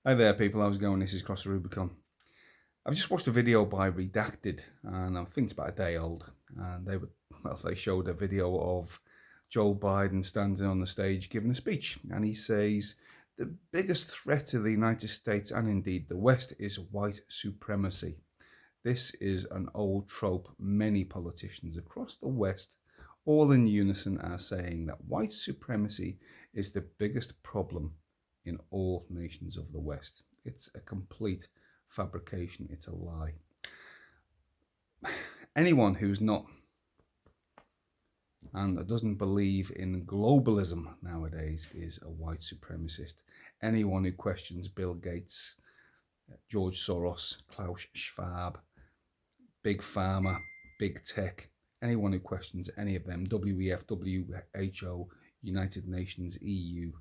Hi there, people. How's it going? This is Cross the Rubicon. I've just watched a video by Redacted, and I think it's about a day old. And they showed a video of Joe Biden standing on the stage giving a speech, and he says the biggest threat to the United States and indeed the West is white supremacy. This is an old trope. Many politicians across the West, all in unison, are saying that white supremacy is the biggest problem in all nations of the West. It's a complete fabrication, it's a lie. Anyone who's not and doesn't believe in globalism nowadays is a white supremacist. Anyone who questions Bill Gates, George Soros, Klaus Schwab, Big Pharma, Big Tech, anyone who questions any of them, WEF, WHO, United Nations, EU,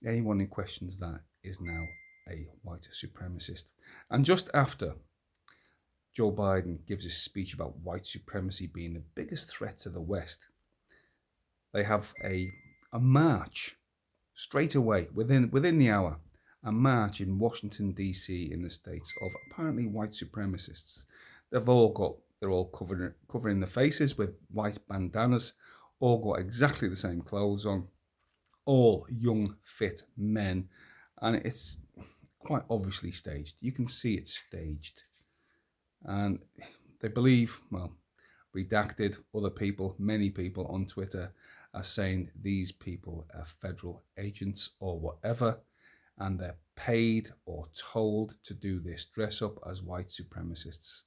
anyone who questions that is now a white supremacist. And just after Joe Biden gives his speech about white supremacy being the biggest threat to the West, they have a march straight away, within the hour, a march in Washington, D.C. in the States of apparently white supremacists. They're all covering their faces with white bandanas, all got exactly the same clothes on, all young, fit men, and it's quite obviously staged. You can see it's staged. And they believe, well, Redacted, other people, many people on Twitter are saying these people are federal agents or whatever, and they're paid or told to do this, dress up as white supremacists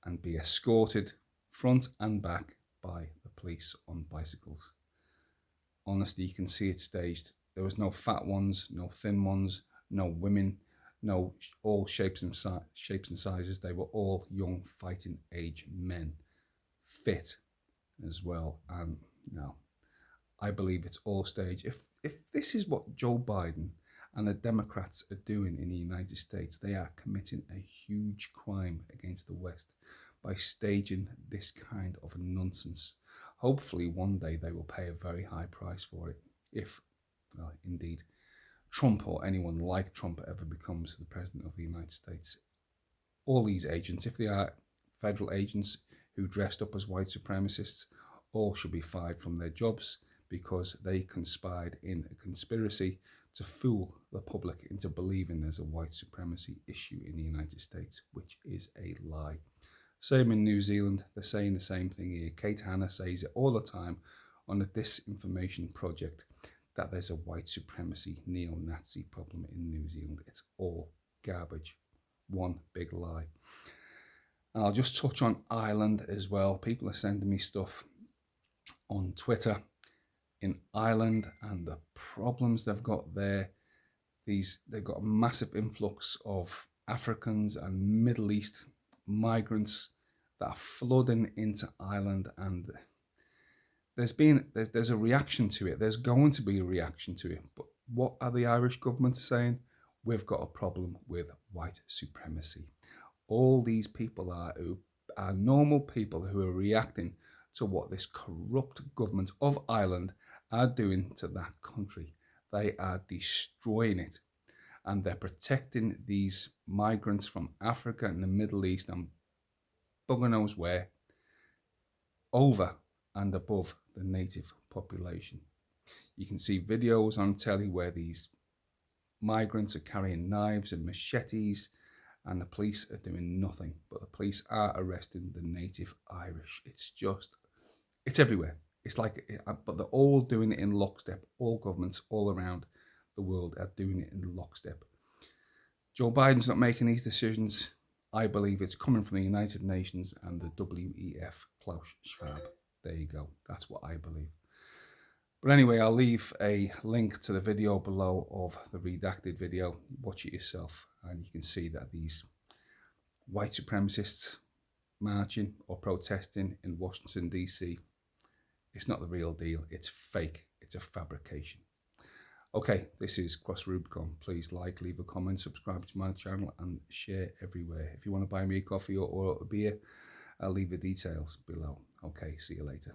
and be escorted front and back by the police on bicycles. Honestly, you can see it staged. There was no fat ones, no thin ones, no women, no all shapes and sizes. They were all young, fighting age men, fit as well. And no, I believe it's all staged. If this is what Joe Biden and the Democrats are doing in the United States, they are committing a huge crime against the West by staging this kind of nonsense. Hopefully one day they will pay a very high price for it, if indeed Trump or anyone like Trump ever becomes the president of the United States. All these agents, if they are federal agents who dressed up as white supremacists, all should be fired from their jobs because they conspired in a conspiracy to fool the public into believing there's a white supremacy issue in the United States, which is a lie. Same in New Zealand, they're saying the same thing here. Kate Hanna says it all the time on the Disinformation Project that there's a white supremacy neo-Nazi problem in New Zealand. It's all garbage, one big lie. And I'll just touch on Ireland as well. People are sending me stuff on Twitter in Ireland and the problems they've got there. They've got a massive influx of Africans and Middle East migrants that are flooding into Ireland, and there's a reaction to it. There's going to be a reaction to it. But what are the Irish government saying? We've got a problem with white supremacy. All these people are normal people who are reacting to what this corrupt government of Ireland are doing to that country. They are destroying it, and they're protecting these migrants from Africa and the Middle East and bugger knows where, over and above the native population. You can see videos on telly where these migrants are carrying knives and machetes, and the police are doing nothing, but the police are arresting the native Irish. It's everywhere. It's like, but they're all doing it in lockstep. All governments all around the world are doing it in lockstep. Joe Biden's not making these decisions. I believe it's coming from the United Nations and the WEF, Klaus Schwab. There you go. That's what I believe. But anyway, I'll leave a link to the video below of the Redacted video. Watch it yourself, and you can see that these white supremacists marching or protesting in Washington, D.C., it's not the real deal. It's fake. It's a fabrication. Okay, this is Cross Rubicon. Please like, leave a comment, subscribe to my channel, and share everywhere. If you want to buy me a coffee or a beer, I'll leave the details below. Okay, see you later.